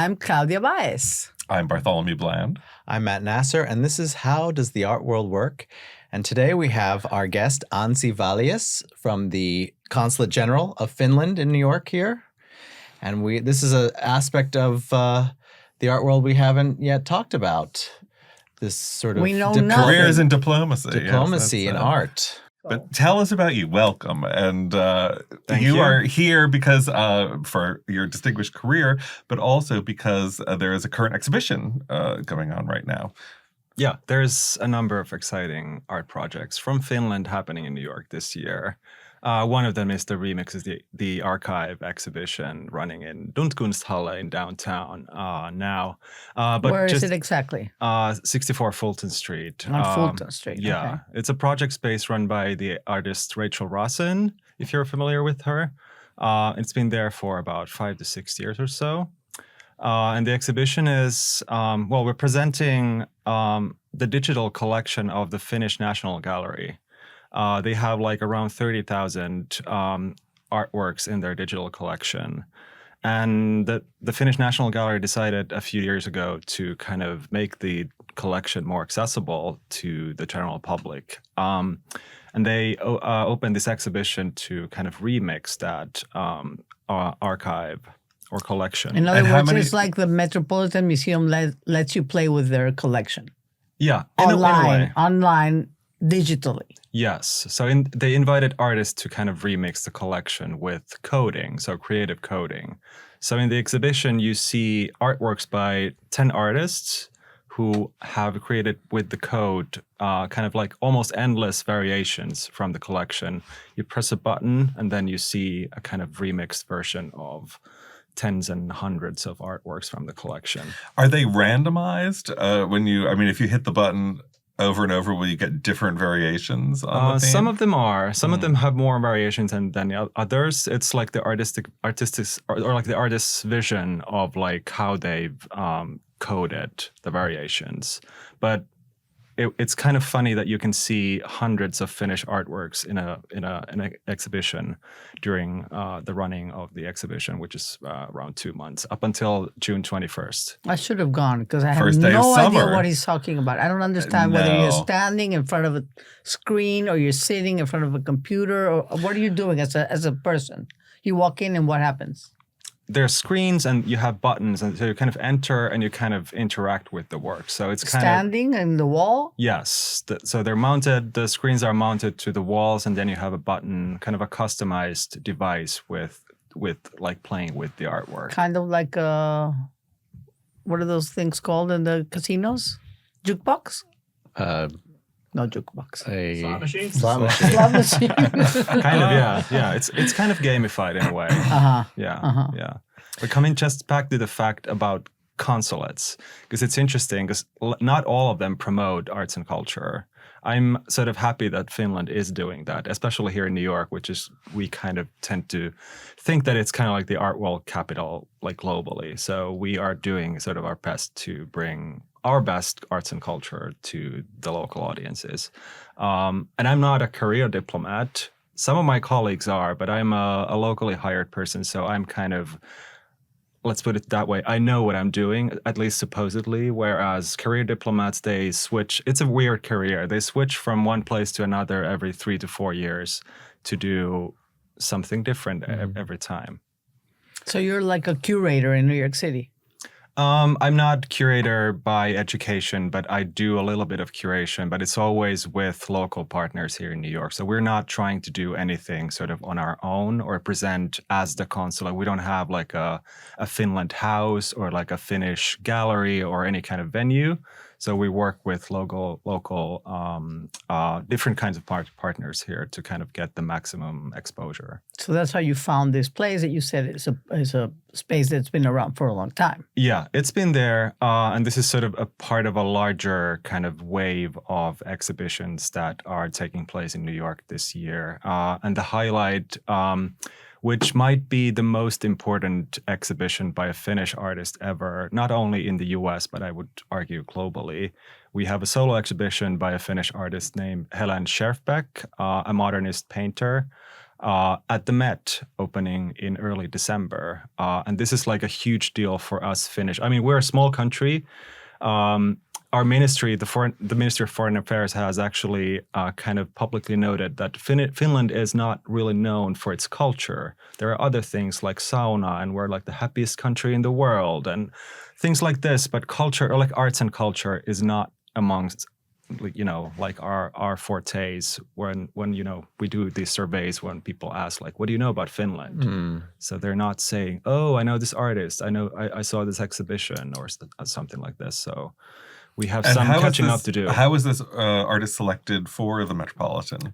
I'm Claudia Baez. I'm Bartholomew Bland. I'm Matt Nasser, and this is How Does the Art World Work? And today we have our guest, Anssi Vallius, from the Consulate General of Finland in New York here. And this is an aspect of the art world we haven't yet talked about. This sort of careers in diplomacy. Diplomacy in art. But tell us about you. Welcome. And you are here because for your distinguished career, but also because there is a current exhibition going on right now. Yeah, there's a number of exciting art projects from Finland happening in New York this year. One of them is the Remix, is the archive exhibition running in Dunkunsthalle in downtown now. But where is it exactly? 64 Fulton Street. On Fulton Street, yeah. Okay. It's a project space run by the artist Rachel Rosen, if you're familiar with her. It's been there for about 5 to 6 years or so. And the exhibition is, we're presenting the digital collection of the Finnish National Gallery. They have like around 30,000 artworks in their digital collection. And the Finnish National Gallery decided a few years ago to kind of make the collection more accessible to the general public. And they opened this exhibition to kind of remix that archive or collection. In other words, it's like the Metropolitan Museum lets you play with their collection. Yeah, online, digitally. Yes. So they invited artists to kind of remix the collection with coding, so creative coding. So in the exhibition, you see artworks by 10 artists who have created with the code kind of like almost endless variations from the collection. You press a button and then you see a kind of remixed version of tens and hundreds of artworks from the collection. Are they randomized if you hit the button over and over, will you get different variations on the theme? Some of them are. Some of them have more variations than others. It's like the artistic or like the artist's vision of like how they've coded the variations. But it's kind of funny that you can see hundreds of Finnish artworks in an exhibition during the running of the exhibition, which is around 2 months, up until June 21st. I should have gone because I have no idea what he's talking about. I don't understand whether you're standing in front of a screen or you're sitting in front of a computer, or what are you doing as a person? You walk in and what happens? There's screens and you have buttons, and so you kind of enter and you kind of interact with the work. So it's kind standing in the wall? Yes. So they're mounted, the screens are mounted to the walls, and then you have a button, kind of a customized device with like playing with the artwork. Kind of like what are those things called in the casinos? Jukebox? No jukebox. Slot machine? Slot machine. Kind of, yeah. It's kind of gamified in a way. Yeah. But coming just back to the fact about consulates, because it's interesting, because not all of them promote arts and culture. I'm sort of happy that Finland is doing that, especially here in New York, we kind of tend to think that it's kind of like the art world capital, like globally. So we are doing sort of our best to bring our best arts and culture to the local audiences. And I'm not a career diplomat. Some of my colleagues are, but I'm a locally hired person. So I'm kind of, let's put it that way, I know what I'm doing, at least supposedly, whereas career diplomats, they switch. It's a weird career. They switch from one place to another every 3 to 4 years to do something different every time. So you're like a curator in New York City? I'm not curator by education, but I do a little bit of curation, but it's always with local partners here in New York. So we're not trying to do anything sort of on our own or present as the consulate. We don't have like a Finland house or like a Finnish gallery or any kind of venue. So we work with local different kinds of partners here to kind of get the maximum exposure. So that's how you found this place that you said is a space that's been around for a long time. Yeah, it's been there. And this is sort of a part of a larger kind of wave of exhibitions that are taking place in New York this year. And the highlight, which might be the most important exhibition by a Finnish artist ever, not only in the US, but I would argue globally. We have a solo exhibition by a Finnish artist named Helen Scherfbeck, a modernist painter. at the Met opening in early December. And this is like a huge deal for us Finnish. I mean, we're a small country. Our ministry, the Ministry of Foreign Affairs, has actually kind of publicly noted that Finland is not really known for its culture. There are other things like sauna, and we're like the happiest country in the world, and things like this. But culture, or like arts and culture, is not amongst, like our fortes. When we do these surveys, when people ask like, "What do you know about Finland?" So they're not saying, "Oh, I know this artist. I saw this exhibition," or something like this. So we have some catching up to do. How was this artist selected for the Metropolitan?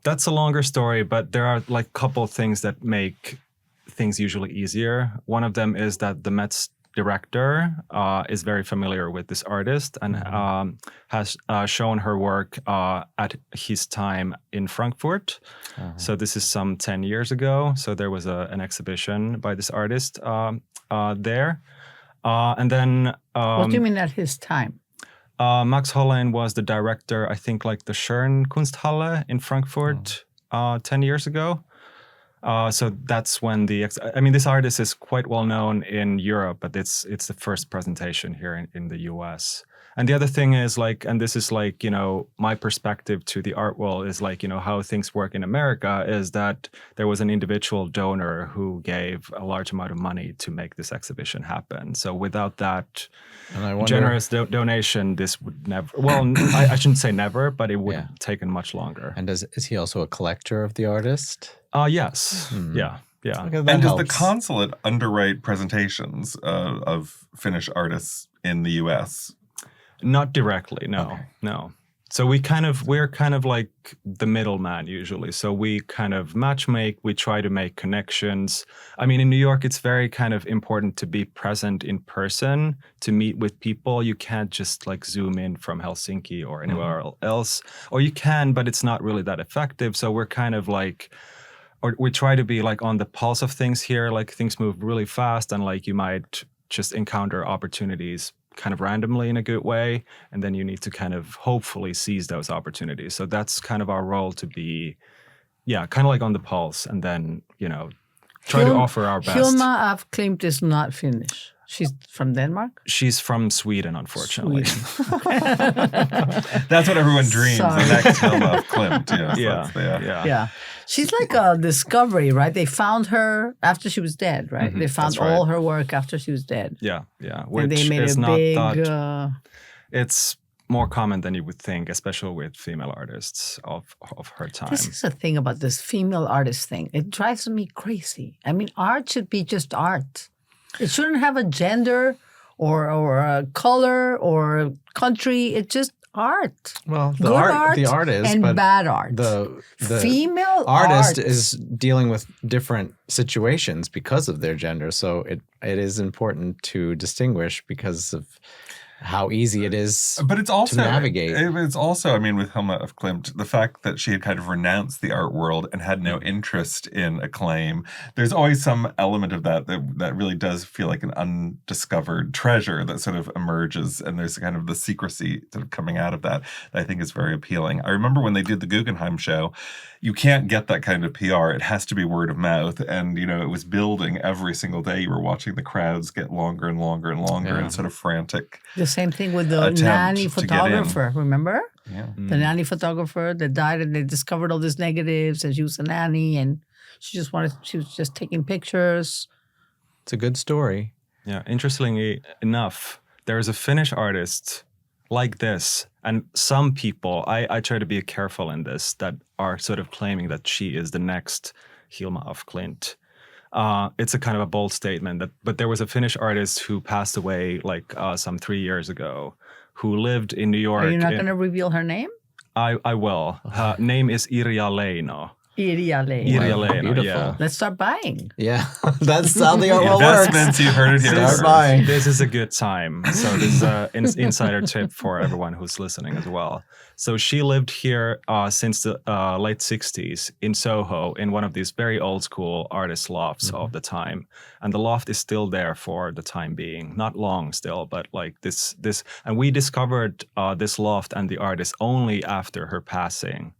That's a longer story, but there are like a couple of things that make things usually easier. One of them is that the Met's director is very familiar with this artist and has shown her work at his time in Frankfurt. So this is some 10 years ago. So there was an exhibition by this artist there. And then... what do you mean at his time? Max Hollein was the director, I think, like the Kunsthalle in Frankfurt 10 years ago. So that's when this artist is quite well known in Europe, but it's the first presentation here in the US. And the other thing is like, and this is like, my perspective to the art world is like, how things work in America is that there was an individual donor who gave a large amount of money to make this exhibition happen. So without that generous donation, this would never, well, I shouldn't say never, but it would have taken much longer. And is he also a collector of the artist? Yes. Yeah. And does the consulate underwrite presentations of Finnish artists in the U.S.? Not directly, no. So we're kind of like the middleman usually. So we kind of matchmake, we try to make connections. I mean, in New York, it's very kind of important to be present in person, to meet with people. You can't just like zoom in from Helsinki or anywhere else. Or you can, but it's not really that effective. So we're kind of like, or we try to be like on the pulse of things here. Like things move really fast and like you might just encounter opportunities kind of randomly in a good way, and then you need to kind of hopefully seize those opportunities. So that's kind of our role, to be, kind of like on the pulse, and then, try to offer our best. Hilma af Klint is not Finnish. She's from Denmark? She's from Sweden, unfortunately. That's what everyone dreams, the next Hilma af Klint. Yeah. She's like a discovery, right? They found her after she was dead, right? They found all her work after she was dead. Yeah. Which and they made is a not big... it's more common than you would think, especially with female artists of her time. This is the thing about this female artist thing. It drives me crazy. I mean, art should be just art. It shouldn't have a gender or a color or a country. It's just art. Well, the art is, and but bad art. The female artist art is dealing with different situations because of their gender. So it is important to distinguish because of how easy it is but it's also, to navigate. It's also, I mean, with Hilma af Klint, the fact that she had kind of renounced the art world and had no interest in acclaim, there's always some element of that really does feel like an undiscovered treasure that sort of emerges, and there's kind of the secrecy sort of coming out of that I think is very appealing. I remember when they did the Guggenheim show, you can't get that kind of PR. It has to be word of mouth. And, it was building every single day. You were watching the crowds get longer and longer and longer and sort of frantic. The same thing with the nanny photographer, remember? Yeah. The nanny photographer that died, and they discovered all these negatives, and she was a nanny, and she was just taking pictures. It's a good story. Yeah, interestingly enough, there's a Finnish artist like this, and some people, I try to be careful in this, that are sort of claiming that she is the next Hilma af Klint. It's a kind of a bold statement, but there was a Finnish artist who passed away like some 3 years ago, who lived in New York. Are you not going to reveal her name? I will. Her name is Irja Leino. Irja Leino, yeah. Let's start buying. Yeah, that's how the art world Investments, works. you heard it here. Start buying. This is a good time. So this is an insider tip for everyone who's listening as well. So she lived here since the late 60s in Soho, in one of these very old school artist lofts of the time. And the loft is still there for the time being. Not long still, but like this. And we discovered this loft and the artist only after her passing.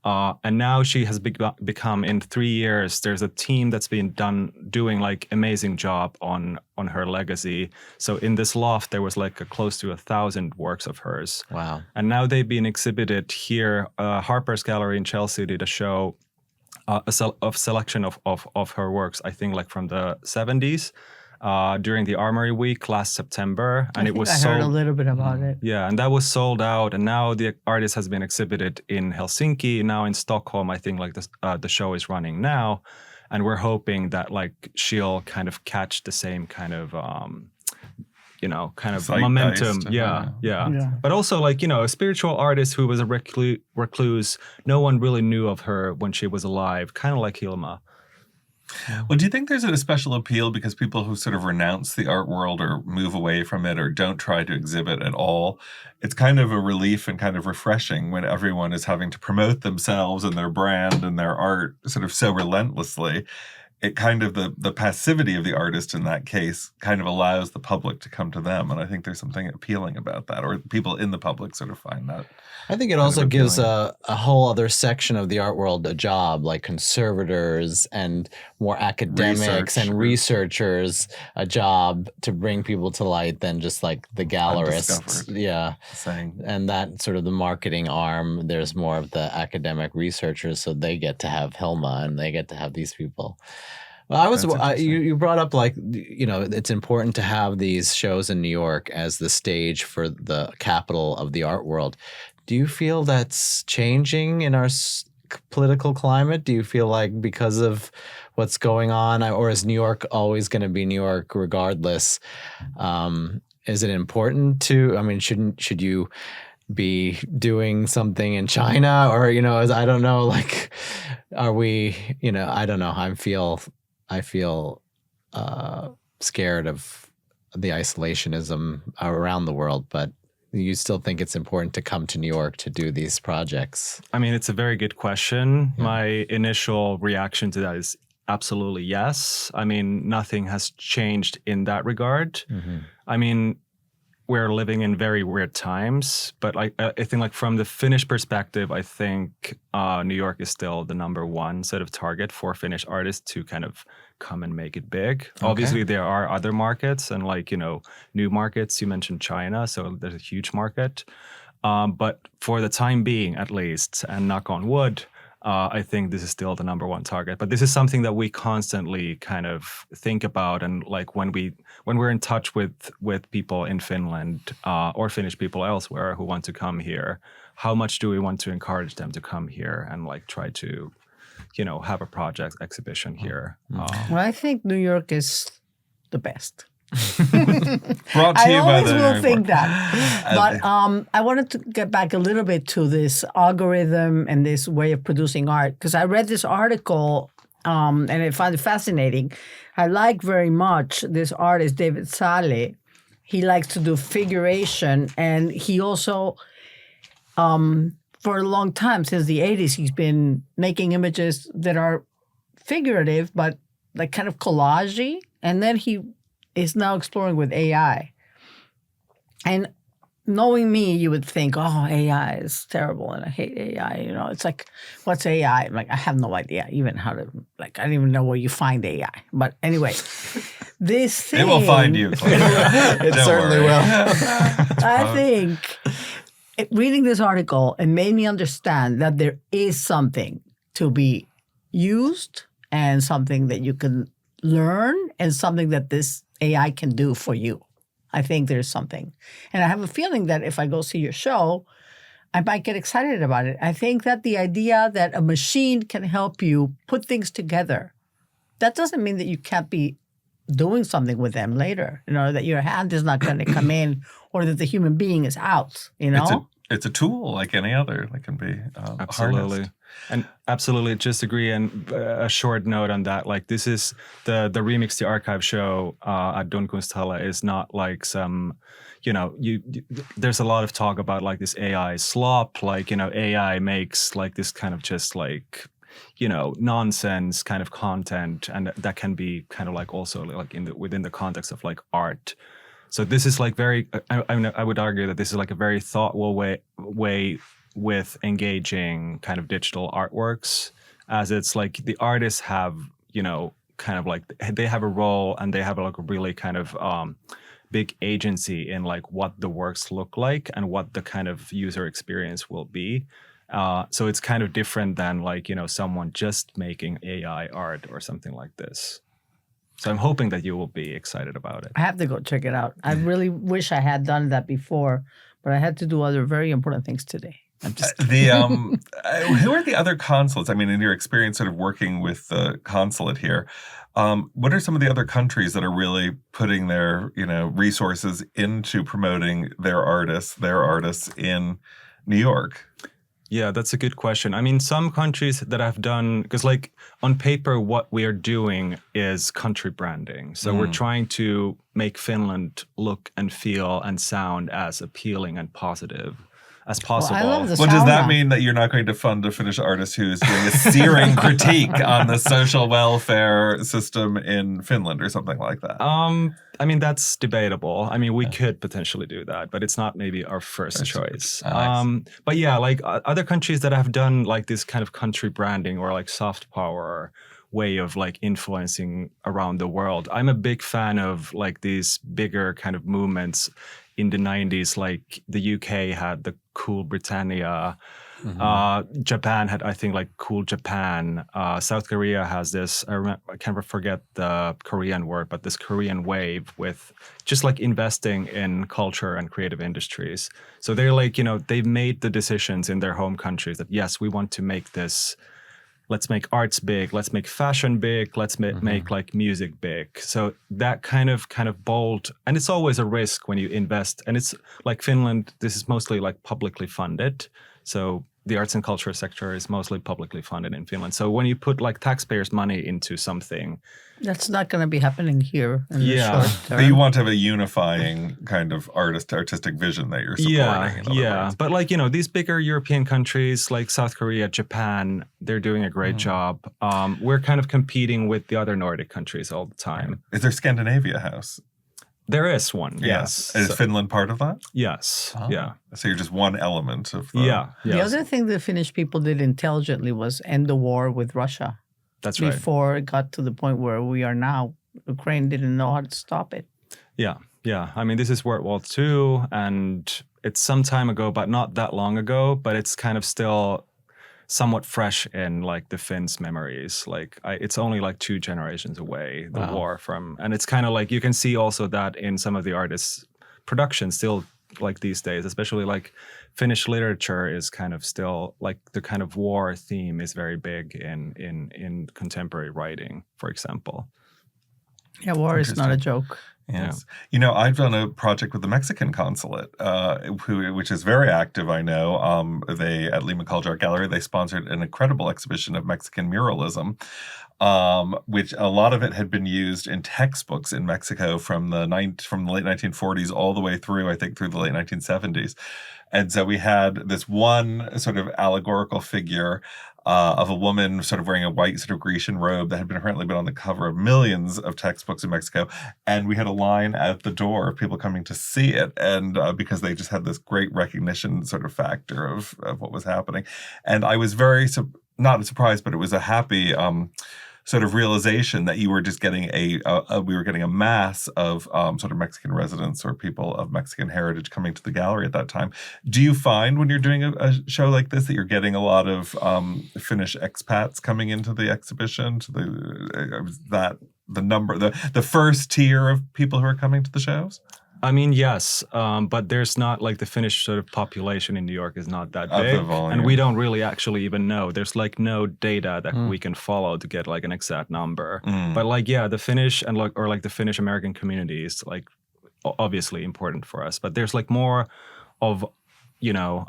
And now she has become, in 3 years, there's a team that's been doing like amazing job on her legacy. So in this loft, there was like close to 1,000 works of hers. Wow. And now they've been exhibited here. Harper's Gallery in Chelsea did a show, a selection of her works, I think like from the 70s. During the Armory Week last September, and it was I heard a little bit about it. Yeah, and that was sold out, and now the artist has been exhibited in Helsinki, now in Stockholm. I think like the show is running now, and we're hoping that like she'll kind of catch the same kind of momentum. Yeah. But also like, a spiritual artist who was a recluse. No one really knew of her when she was alive, kind of like Hilma. Well, do you think there's a special appeal because people who sort of renounce the art world or move away from it or don't try to exhibit at all, it's kind of a relief and kind of refreshing when everyone is having to promote themselves and their brand and their art sort of so relentlessly. It kind of, the passivity of the artist in that case kind of allows the public to come to them. And I think there's something appealing about that, or people in the public sort of find that. I think it also gives a whole other section of the art world a job, like conservators and more academics and researchers, a job to bring people to light than just like the gallerists. Yeah. And that sort of the marketing arm, there's more of the academic researchers, so they get to have Hilma and they get to have these people. Well, you brought up like, it's important to have these shows in New York as the stage for the capital of the art world. Do you feel that's changing in our political climate? Do you feel like because of what's going on, or is New York always going to be New York regardless? Is it important should you be doing something in China, or, I don't know, like, are we, I don't know. I feel scared of the isolationism around the world, but you still think it's important to come to New York to do these projects? I mean, it's a very good question. Yeah. My initial reaction to that is absolutely yes. I mean, nothing has changed in that regard. Mm-hmm. I mean, we're living in very weird times, but I think like from the Finnish perspective, I think New York is still the number one sort of target for Finnish artists to kind of come and make it big. Okay. Obviously, there are other markets and like, new markets. You mentioned China, so there's a huge market. But for the time being, at least, and knock on wood, I think this is still the number one target. But this is something that we constantly kind of think about, and like when we're in touch with people in Finland or Finnish people elsewhere who want to come here, how much do we want to encourage them to come here and like try to, have a project exhibition here? Well, I think New York is the best. Brought to you by the I always will think that. But I wanted to get back a little bit to this algorithm and this way of producing art, because I read this article and I found it fascinating. I like very much this artist, David Saleh. He likes to do figuration, and he also, for a long time, since the 80s, he's been making images that are figurative, but like kind of collage-y. And then he is now exploring with AI. And knowing me, you would think, oh, AI is terrible and I hate AI. It's like, what's AI? I'm like, I have no idea even how to, like, I don't even know where you find AI. But anyway, this thing. It will find you. It certainly will. I think reading this article, it made me understand that there is something to be used and something that you can learn and something that this AI can do for you. I think there's something. And I have a feeling that if I go see your show, I might get excited about it. I think that the idea that a machine can help you put things together, that doesn't mean that you can't be doing something with them later, that your hand is not going to come in or that the human being is out, It's a tool like any other that can be absolutely harnessed. And absolutely just agree. And a short note on that, like this is the Remix the Archive show at Dunkunsthalle is not like some, there's a lot of talk about like this AI slop, like, AI makes like this kind of just like, nonsense kind of content. And that can be kind of like also like within the context of like art. So this is like very, I would argue that this is like a very thoughtful way with engaging kind of digital artworks, as it's like the artists have, kind of like they have a role and they have like a really kind of big agency in like what the works look like and what the kind of user experience will be. So it's kind of different than like, someone just making AI art or something like this. So I'm hoping that you will be excited about it. I have to go check it out. I really wish I had done that before, but I had to do other very important things today. I'm just who are the other consulates? I mean, in your experience sort of working with the consulate here, what are some of the other countries that are really putting their, resources into promoting their artists in New York? Yeah, that's a good question. I mean, some countries that have done, because like on paper, what we are doing is country branding. So we're trying to make Finland look and feel and sound as appealing and positive as possible. Well, I love the Well, does that mean that you're not going to fund a Finnish artist who is doing a searing critique on the social welfare system in Finland or something like that? I mean, that's debatable. I mean, we could potentially do that, but it's not maybe our first choice. But yeah, like other countries that have done like this kind of country branding or like soft power way of like influencing around the world. I'm a big fan of like these bigger kind of movements in the 90s, like the UK had the Cool Britannia. Japan had, I think, like Cool Japan. South Korea has this, I can't forget the Korean word, but this Korean wave with just like investing in culture and creative industries. So they're like, they've made the decisions in their home countries that, yes, we want to make this, let's make arts big, let's make fashion big, let's make like music big. So that kind of bold, and it's always a risk when you invest. And it's like Finland, this is mostly like publicly funded. So the arts and culture sector is mostly publicly funded in Finland. So when you put like taxpayers' money into something, that's not going to be happening here in the short term. But you want to have a unifying kind of artistic vision that you're supporting. Yeah. But like, these bigger European countries like South Korea, Japan, they're doing a great job. We're kind of competing with the other Nordic countries all the time. Is there Scandinavia House? There is one, yes. Is Finland part of that? Yes, yeah. So you're just one element of the... Yeah, yes. The other thing the Finnish people did intelligently was end the war with Russia. That's right. Before it got to the point where we are now. Ukraine didn't know how to stop it. Yeah. I mean, this is World War II, and it's some time ago, but not that long ago, but it's kind of still somewhat fresh in like the Finns' memories. Like it's only like 2 generations away, the war from, and it's kind of like, you can see also that in some of the artists' productions still like these days, especially like Finnish literature is kind of still like the kind of war theme is very big in contemporary writing, for example. Yeah, war is not a joke. Yes. Yeah. I've done a project with the Mexican consulate, which is very active, I know. They, at Lehman College Art Gallery, they sponsored an incredible exhibition of Mexican muralism, which a lot of it had been used in textbooks in Mexico from the late 1940s all the way through, I think, through the late 1970s. And so we had this one sort of allegorical figure of a woman sort of wearing a white sort of Grecian robe that had apparently been on the cover of millions of textbooks in Mexico. And we had a line at the door of people coming to see it, and because they just had this great recognition sort of factor of what was happening. And I was very, not surprised, but it was a happy sort of realization that you were just getting we were getting a mass of sort of Mexican residents or people of Mexican heritage coming to the gallery at that time. Do you find when you're doing a show like this that you're getting a lot of Finnish expats coming into the exhibition? The first tier of people who are coming to the shows? I mean, yes, but there's not like the Finnish sort of population in New York is not that big, and we don't really actually even know. There's like no data that we can follow to get like an exact number. But like, yeah, the Finnish and like, or like the Finnish American community is like obviously important for us. But there's like more of,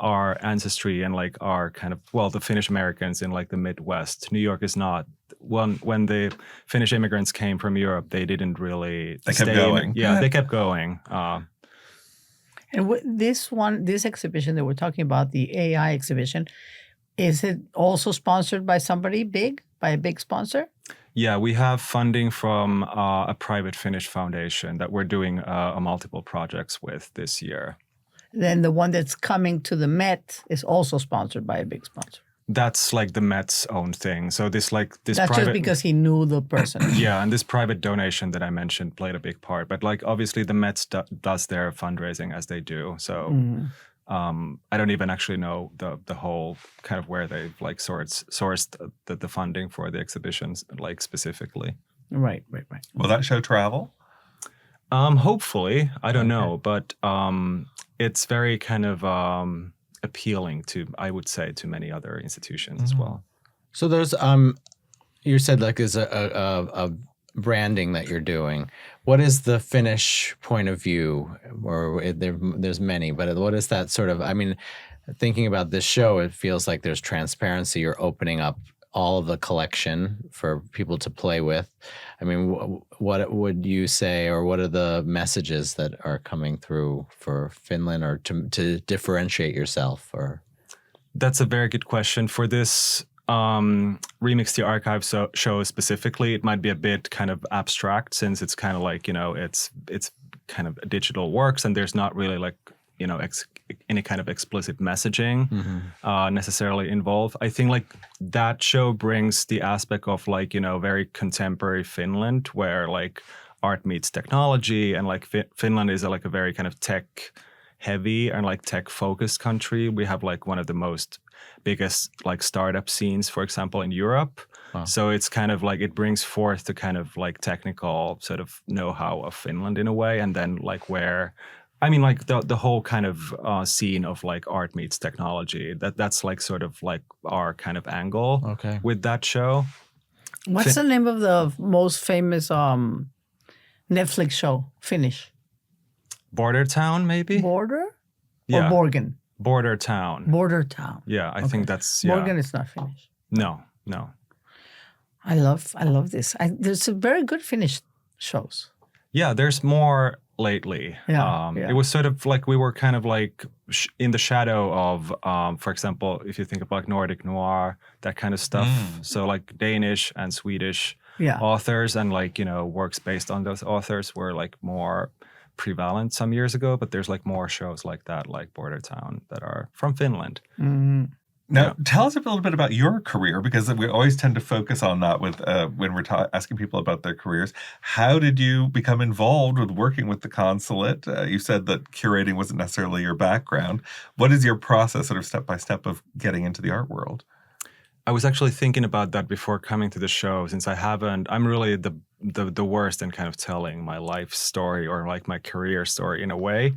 our ancestry and like our kind of, the Finnish Americans in like the Midwest. New York is not. When the Finnish immigrants came from Europe, they didn't really They kept going. They kept going. And this exhibition that we're talking about, the AI exhibition, is it also sponsored by somebody big, by a big sponsor? Yeah, we have funding from a private Finnish foundation that we're doing multiple projects with this year. Then the one that's coming to the Met is also sponsored by a big sponsor. That's like the Met's own thing. So this That's private, just because he knew the person. Yeah, and this private donation that I mentioned played a big part. But like obviously the Met does their fundraising as they do. So I don't even actually know the whole kind of where they like sourced the funding for the exhibitions like specifically. Right. Will that show travel? Hopefully, I don't know, but it's very kind of appealing to, I would say, to many other institutions as well. So there's you said like there's a branding that you're doing. What is the Finnish point of view? Or there's many, but what is that sort of? I mean, thinking about this show, it feels like there's transparency. You're opening up all of the collection for people to play with. I mean, what would you say, or what are the messages that are coming through for Finland, or to differentiate yourself? Or that's a very good question. For this Remix the Archive show specifically, it might be a bit kind of abstract, since it's kind of like, it's kind of digital works, and there's not really like, any kind of explicit messaging necessarily involved. I think like that show brings the aspect of like, very contemporary Finland, where like art meets technology, and like Finland is like a very kind of tech heavy and like tech focused country. We have like one of the biggest like startup scenes, for example, in Europe. Wow. So it's kind of like it brings forth the kind of like technical sort of know-how of Finland in a way, and then like like the whole kind of scene of like art meets technology, that's like sort of like our kind of angle with that show. What's the name of the most famous Netflix show, Finnish? Border Town, maybe? Border? Yeah. Or Borgen? Border Town. Border Town. Yeah, I think that's, yeah. Borgen is not Finnish. No. I love this. There's a very good Finnish shows. Yeah, there's more lately. It was sort of like we were kind of like in the shadow of, for example, if you think about like Nordic noir, that kind of stuff. So like Danish and Swedish authors, and like, works based on those authors were like more prevalent some years ago, but there's like more shows like that, like Border Town, that are from Finland. Now, tell us a little bit about your career, because we always tend to focus on that with when we're asking people about their careers. How did you become involved with working with the consulate? You said that curating wasn't necessarily your background. What is your process, sort of step by step, of getting into the art world? I was actually thinking about that before coming to the show, since I'm really the worst in kind of telling my life story or like my career story in a way.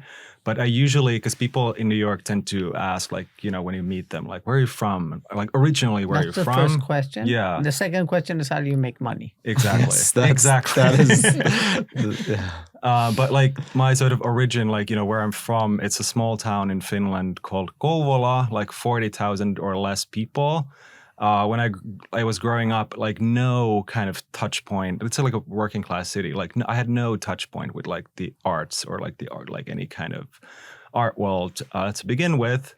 But I usually, because people in New York tend to ask, like, when you meet them, like, where are you from? Like, originally, where are you from? That's the first question. Yeah. The second question is, how do you make money? Exactly. Yes, exactly. That is. But like my sort of origin, like, where I'm from, it's a small town in Finland called Kouvola, like 40,000 or less people. When I was growing up, like no kind of touch point. It's like a working class city. Like I had no touch point with like the arts or like the art, like any kind of art world to begin with.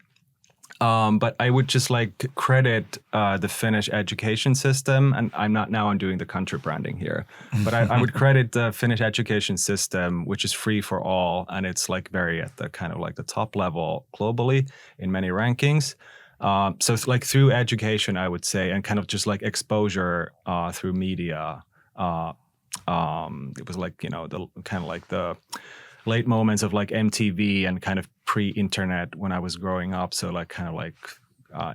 But I would just like credit the Finnish education system, and I'm doing the country branding here, but I would credit the Finnish education system, which is free for all, and it's like very at the kind of like the top level globally in many rankings. So it's like through education, I would say, and kind of just like exposure through media. It was like, the kind of like the late moments of like MTV and kind of pre-internet when I was growing up. So like kind of like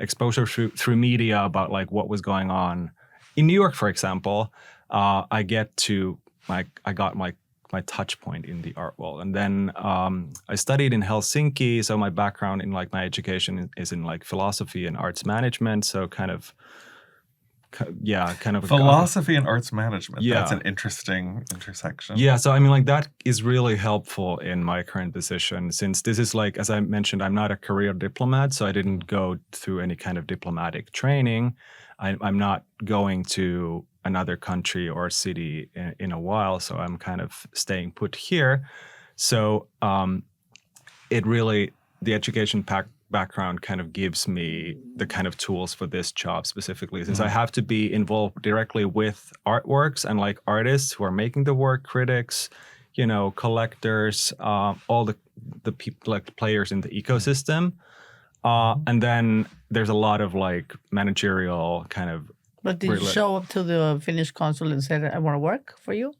exposure through media about like what was going on in New York, for example. I got my touch point in the art world. And then I studied in Helsinki. So my background in like my education is in like philosophy and arts management. So kind of philosophy and arts management. Yeah. That's an interesting intersection. Yeah. So I mean, like that is really helpful in my current position, since this is like, as I mentioned, I'm not a career diplomat. So I didn't go through any kind of diplomatic training. I'm not going to another country or city in a while, so I'm kind of staying put here. So the education background kind of gives me the kind of tools for this job specifically, since I have to be involved directly with artworks and like artists who are making the work, critics, collectors, all the people, like the players in the ecosystem. And then there's a lot of like managerial kind of. But did you show up to the Finnish consulate and said, I want to work for you?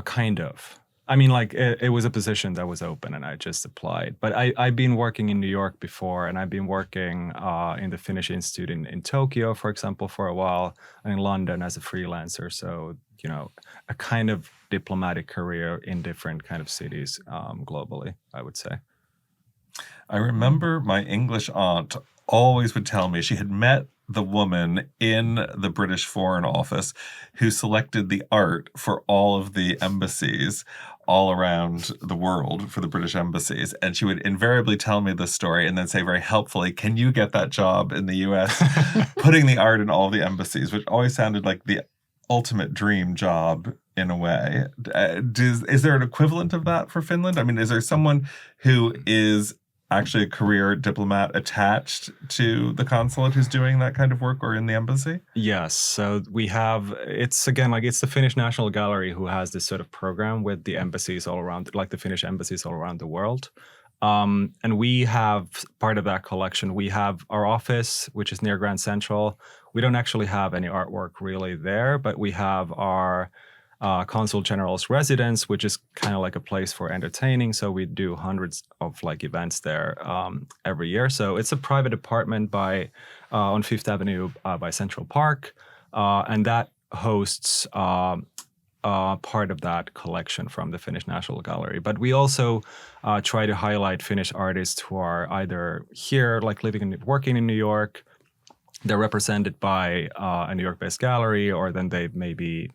Kind of. I mean, like it was a position that was open and I just applied. But I've been working in New York before, and I've been working in the Finnish Institute in Tokyo, for example, for a while, and in London as a freelancer. So, you know, a kind of diplomatic career in different kind of cities globally, I would say. I remember my English aunt always would tell me she had met the woman in the British Foreign Office who selected the art for all of the embassies all around the world for the British embassies. And she would invariably tell me this story and then say very helpfully, can you get that job in the US, putting the art in all the embassies, which always sounded like the ultimate dream job in a way. Is there an equivalent of that for Finland? I mean, is there someone who is actually a career diplomat attached to the consulate who's doing that kind of work or in the embassy? Yes. So we have, it's again, like it's the Finnish National Gallery who has this sort of program with the embassies all around, like the Finnish embassies all around the world. And we have part of that collection. We have our office, which is near Grand Central. We don't actually have any artwork really there, but we have our Consulate General's residence, which is kind of like a place for entertaining. So we do hundreds of like events there every year. So it's a private apartment by on Fifth Avenue by Central Park, and that hosts part of that collection from the Finnish National Gallery. But we also try to highlight Finnish artists who are either here, like living and working in New York. They're represented by a New York-based gallery, or then they maybe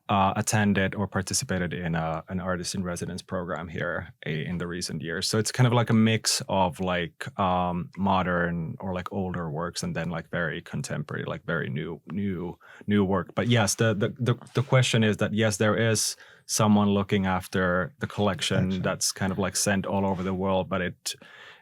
attended or participated in an artist in residence program here in the recent years. So it's kind of like a mix of like modern or like older works and then like very contemporary, like very new work. But yes, the question is that yes, there is someone looking after the collection that's kind of like sent all over the world, but it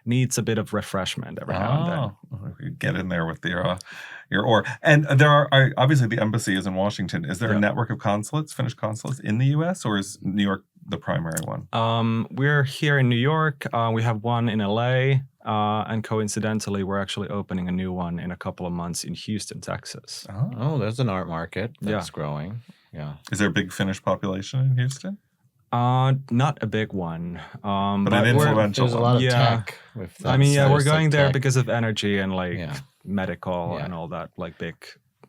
needs a bit of refreshment every now and then. You get in there with your oar. And there are obviously the embassy is in Washington. Is there a network of consulates, Finnish consulates in the U.S., or is New York the primary one? We're here in New York. We have one in LA, and coincidentally, we're actually opening a new one in a couple of months in Houston, Texas. Oh, there's an art market that's growing. Yeah. Is there a big Finnish population in Houston? Not a big one, but an influential. There's a lot of tech. With that. I mean, we're going there because of energy and like medical and all that, like big,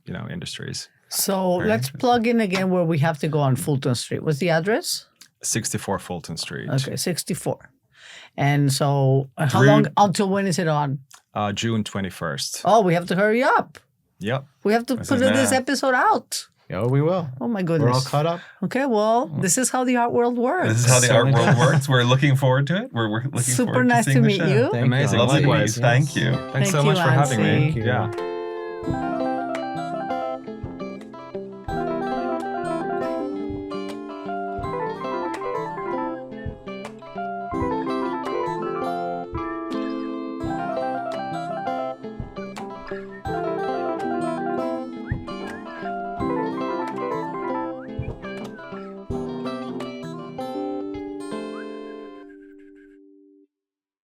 industries. So let's plug in again where we have to go on Fulton Street. What's the address? 64 Fulton Street. Okay, 64. And so how long, until when is it on? June 21st. Oh, we have to hurry up. Yep. We have to put this episode out. Oh, we will. Oh, my goodness. We're all caught up. Okay, well, this is how the art world works. This is how the art world works. We're looking forward to it. We're looking Super forward nice to seeing to meet you. Amazing. Likewise. Thank you. Thanks so much for having me. Thank you. Yeah.